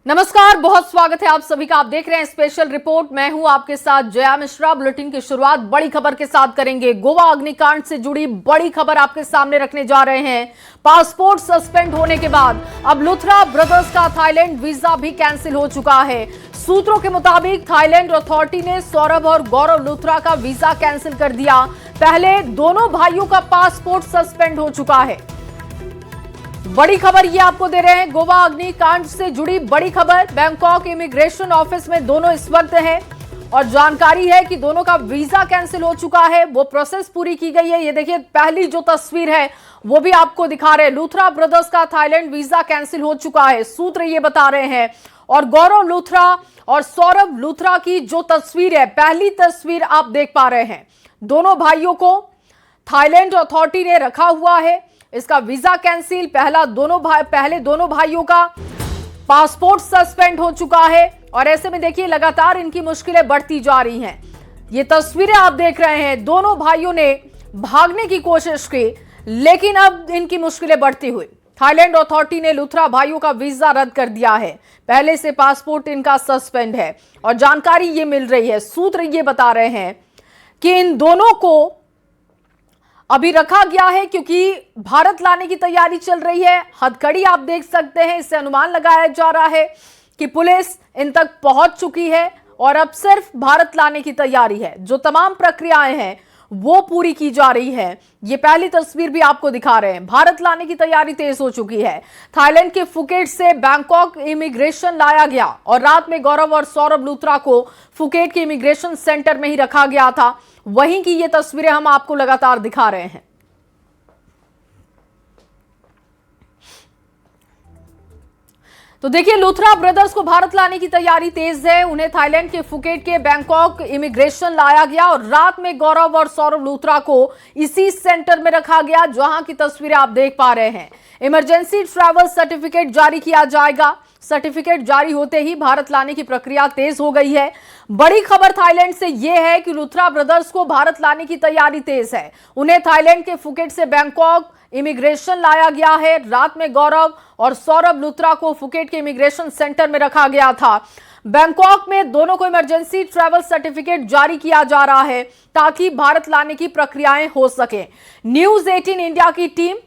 नमस्कार, बहुत स्वागत है आप सभी का। आप देख रहे हैं स्पेशल रिपोर्ट। मैं हूं आपके साथ जया मिश्रा। बुलेटिन की शुरुआत बड़ी खबर के साथ करेंगे। गोवा अग्निकांड से जुड़ी बड़ी खबर आपके सामने रखने जा रहे हैं। पासपोर्ट सस्पेंड होने के बाद अब लुथरा ब्रदर्स का थाईलैंड वीजा भी कैंसिल हो चुका है। सूत्रों के मुताबिक थाईलैंड अथॉरिटी ने सौरभ और गौरव लुथरा का वीजा कैंसिल कर दिया। पहले दोनों भाइयों का पासपोर्ट सस्पेंड हो चुका है। बड़ी खबर ये आपको दे रहे हैं, गोवा अग्निकांड से जुड़ी बड़ी खबर। बैंकॉक इमिग्रेशन ऑफिस में दोनों इस वक्त हैं और जानकारी है कि दोनों का वीजा कैंसिल हो चुका है। वो प्रोसेस पूरी की गई है। ये देखिए, पहली जो तस्वीर है वो भी आपको दिखा रहे हैं। लुथरा ब्रदर्स का थाईलैंड वीजा कैंसिल हो चुका है, सूत्र ये बता रहे हैं। और गौरव लुथरा और सौरभ लुथरा की जो तस्वीर है, पहली तस्वीर आप देख पा रहे हैं। दोनों भाइयों को थाईलैंड अथॉरिटी ने रखा हुआ है। इसका वीजा कैंसिल, पहले दोनों भाइयों का पासपोर्ट सस्पेंड हो चुका है। और ऐसे में देखिए, लगातार इनकी मुश्किलें बढ़ती जा रही हैं। ये तस्वीरें आप देख रहे हैं, दोनों भाइयों ने भागने की कोशिश की, लेकिन अब इनकी मुश्किलें बढ़ती हुई। थाईलैंड अथॉरिटी ने लुथरा भाइयों का वीजा रद्द कर दिया है। पहले से पासपोर्ट इनका सस्पेंड है और जानकारी ये मिल रही है, सूत्र ये बता रहे हैं कि इन दोनों को अभी रखा गया है क्योंकि भारत लाने की तैयारी चल रही है। हथकड़ी आप देख सकते हैं, इससे अनुमान लगाया जा रहा है कि पुलिस इन तक पहुंच चुकी है और अब सिर्फ भारत लाने की तैयारी है। जो तमाम प्रक्रियाएं हैं वो पूरी की जा रही है। ये पहली तस्वीर भी आपको दिखा रहे हैं। भारत लाने की तैयारी तेज हो चुकी है। थाईलैंड के फुकेट से बैंकॉक इमिग्रेशन लाया गया और रात में गौरव और सौरभ लुथरा को फुकेट के इमिग्रेशन सेंटर में ही रखा गया था। वहीं की ये तस्वीरें हम आपको लगातार दिखा रहे हैं। तो देखिए, लुथरा ब्रदर्स को भारत लाने की तैयारी तेज है। उन्हें थाईलैंड के फुकेट के बैंकॉक इमिग्रेशन लाया गया और रात में गौरव और सौरभ लुथरा को इसी सेंटर में रखा गया, जहां की तस्वीरें आप देख पा रहे हैं। इमरजेंसी ट्रैवल सर्टिफिकेट जारी किया जाएगा। सर्टिफिकेट जारी होते ही भारत लाने की प्रक्रिया तेज हो गई है। बड़ी खबर थाईलैंड से यह है कि लुथरा ब्रदर्स को भारत लाने की तैयारी तेज है। उन्हें थाईलैंड के फुकेट से बैंकॉक इमिग्रेशन लाया गया है। रात में गौरव और सौरभ लुथरा को फुकेट के इमिग्रेशन सेंटर में रखा गया था। बैंकॉक में दोनों को इमरजेंसी ट्रैवल सर्टिफिकेट जारी किया जा रहा है ताकि भारत लाने की प्रक्रियाएं हो सके। न्यूज 18 इंडिया की टीम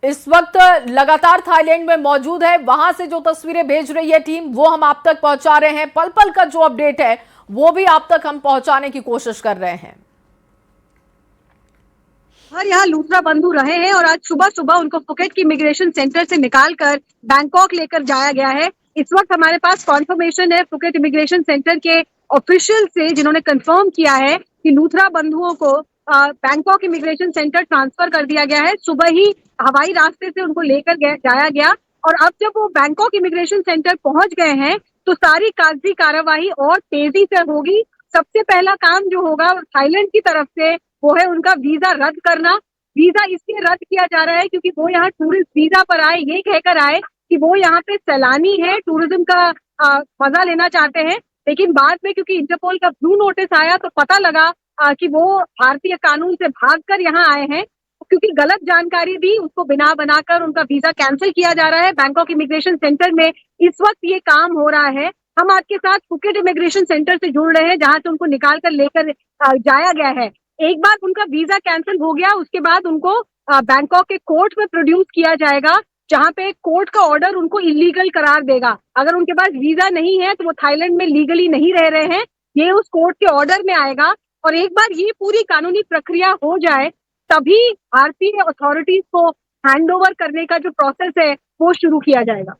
इस वक्त लगातार थाईलैंड में मौजूद है। वहां से जो तस्वीरें भेज रही है टीम, वो हम आप तक पहुंचा रहे हैं। पल पल का जो अपडेट है वो भी आप तक हम पहुंचाने की कोशिश कर रहे हैं। और यहाँ लुथरा बंधु रहे हैं और आज सुबह सुबह उनको फुकेट की इमिग्रेशन सेंटर से निकालकर बैंकॉक लेकर जाया गया है। इस वक्त हमारे पास कॉन्फर्मेशन है फुकेट इमिग्रेशन सेंटर के ऑफिशियल से, जिन्होंने कंफर्म किया है कि लुथरा बंधुओं को बैंकॉक इमिग्रेशन सेंटर ट्रांसफर कर दिया गया है। सुबह ही हवाई रास्ते से उनको लेकर जाया गया और अब जब वो बैंकॉक इमिग्रेशन सेंटर पहुंच गए हैं तो सारी कागजी कार्यवाही और तेजी से होगी। सबसे पहला काम जो होगा थाईलैंड की तरफ से वो है उनका वीजा रद्द करना। वीजा इसलिए रद्द किया जा रहा है क्योंकि वो यहाँ टूरिस्ट वीजा पर आए, ये कहकर आए कि वो यहाँ पे सैलानी है, टूरिज्म का मजा लेना चाहते हैं। लेकिन बाद में क्योंकि इंटरपोल का ब्लू नोटिस आया तो पता लगा कि वो भारतीय कानून से भागकर यहाँ आए हैं। क्योंकि गलत जानकारी दी, उसको बिना बनाकर उनका वीजा कैंसिल किया जा रहा है। बैंकॉक इमिग्रेशन सेंटर में इस वक्त ये काम हो रहा है। हम आपके साथ फुकेट इमिग्रेशन सेंटर से जुड़ रहे हैं, जहां से उनको निकाल कर लेकर जाया गया है। एक बार उनका वीजा कैंसिल हो गया, उसके बाद उनको बैंकॉक के कोर्ट में प्रोड्यूस किया जाएगा, जहां पे कोर्ट का ऑर्डर उनको इलीगल करार देगा। अगर उनके पास वीजा नहीं है तो वो थाईलैंड में लीगली नहीं रह रहे हैं, ये उस कोर्ट के ऑर्डर में आएगा। और एक बार ये पूरी कानूनी प्रक्रिया हो जाए तभी भारतीय अथॉरिटीज को हैंडओवर करने का जो प्रोसेस है वो शुरू किया जाएगा।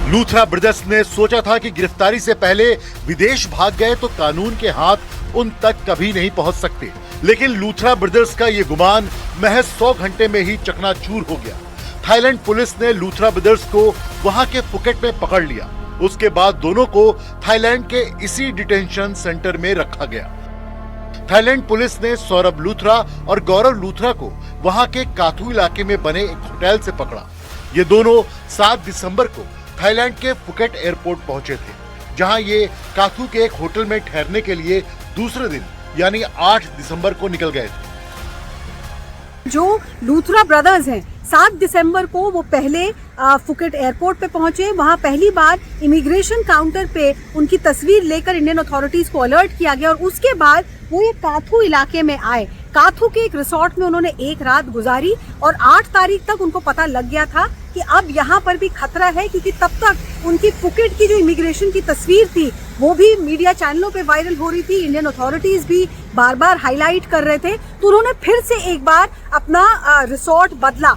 लुथरा ब्रदर्स ने सोचा था कि गिरफ्तारी से पहले विदेश भाग गए तो कानून के हाथ उन तक कभी नहीं पहुंच सकते, लेकिन लुथरा ब्रदर्स का ये गुमान महज 100 घंटे में ही चकनाचूर हो गया। थाईलैंड पुलिस ने लुथरा ब्रदर्स को वहां के फुकेट में पकड़ लिया। उसके बाद दोनों को थाईलैंड के इसी डिटेंशन सेंटर में रखा गया। थाईलैंड पुलिस ने सौरभ लुथरा और गौरव लुथरा को वहां के काथू इलाके में बने एक होटल से पकड़ा। ये दोनों 7 दिसंबर को थाईलैंड के फुकेट एयरपोर्ट पहुंचे थे, जहां ये काथू के एक होटल में ठहरने के लिए दूसरे दिन यानी 8 दिसंबर को निकल गए थे। जो लूथरा ब्रदर्स हैं 7 दिसंबर को वो पहले फुकेट एयरपोर्ट पे पहुंचे। वहां पहली बार इमिग्रेशन काउंटर पे उनकी तस्वीर लेकर इंडियन अथॉरिटीज को अलर्ट किया गया और उसके बाद वो ये काथू इलाके में आए। काथू के एक रिसोर्ट में उन्होंने एक रात गुजारी और 8 तारीख तक उनको पता लग गया था कि अब यहाँ पर भी खतरा है, क्योंकि तब तक उनकी फुकेट की जो इमिग्रेशन की तस्वीर थी वो भी मीडिया चैनलों पे वायरल हो रही थी। इंडियन अथॉरिटीज भी बार बार हाईलाइट कर रहे थे, तो उन्होंने फिर से एक बार अपना रिसोर्ट बदला।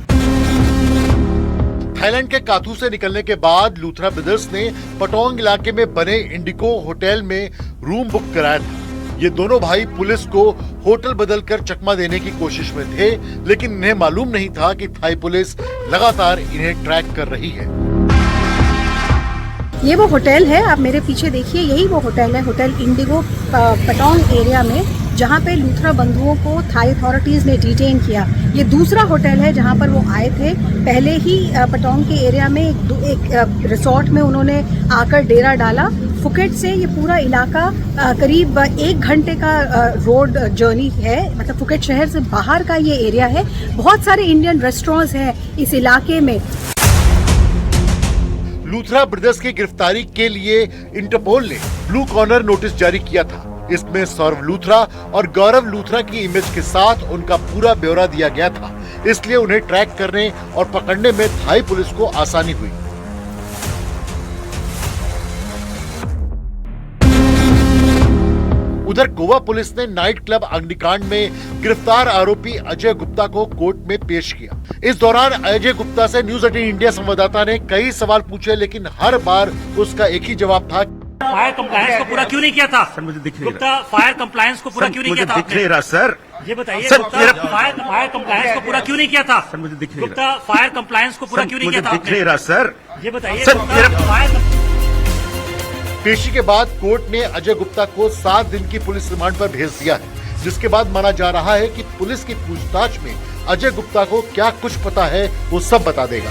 थाईलैंड के काथू से निकलने के बाद लूथरा ब्रदर्स ने पटोंग इलाके में बने इंडिको होटल में रूम बुक कराया था। ये दोनों भाई पुलिस को होटल बदलकर चकमा देने की कोशिश में थे, लेकिन इन्हें मालूम नहीं था कि थाई पुलिस लगातार इन्हें ट्रैक कर रही है। ये वो होटल है, आप मेरे पीछे देखिए, यही वो होटल है, होटल इंडिगो पटोंग एरिया में, जहाँ पे लूथरा बंधुओं को थाई अथॉरिटीज ने डिटेन किया। ये दूसरा होटल है जहाँ पर वो आए थे। पहले ही पटोंग के एरिया में एक रिसोर्ट में उन्होंने आकर डेरा डाला। फुकेट से ये पूरा इलाका करीब 1 घंटे का रोड जर्नी है, मतलब फुकेट शहर से बाहर का ये एरिया है। बहुत सारे इंडियन रेस्टोरेंट्स हैं इस इलाके में। लूथरा ब्रदर्स की गिरफ्तारी के लिए इंटरपोल ने ब्लू कॉर्नर नोटिस जारी किया था। इसमें सौरभ लूथरा और गौरव लूथरा की इमेज के साथ उनका पूरा ब्यौरा दिया गया था, इसलिए उन्हें ट्रैक करने और पकड़ने में थाई पुलिस को आसानी हुई। उधर गोवा पुलिस ने नाइट क्लब अग्निकांड में गिरफ्तार आरोपी अजय गुप्ता को कोर्ट में पेश किया। इस दौरान अजय गुप्ता से न्यूज 18 इंडिया संवाददाता ने कई सवाल पूछे, लेकिन हर बार उसका एक ही जवाब था, फायर कंप्लायंस को पूरा क्यों नहीं किया था? सर मुझे दिख नहीं गुप्ता, फायर कंप्लायंस को पूरा क्यों नहीं किया था? दिख नहीं रहा सर। ये बताइए सर, गुप्ता, मेरा- फायर कंप्लायंस को पूरा क्यों नहीं किया था? सर मुझे दिख नहीं गुप्ता, फायर कंप्लायंस को पूरा सर, क्यों नहीं मुझे किया था? दिख नहीं रहा सर। ये बताइए सर, गुप्ता, मेरा- फायर पेशी के बाद कोर्ट ने अजय गुप्ता को 7 दिन की पुलिस रिमांड पर भेज दिया है, जिसके बाद माना जा रहा है कि पुलिस की पूछताछ में अजय गुप्ता को क्या कुछ पता है वो सब बता देगा।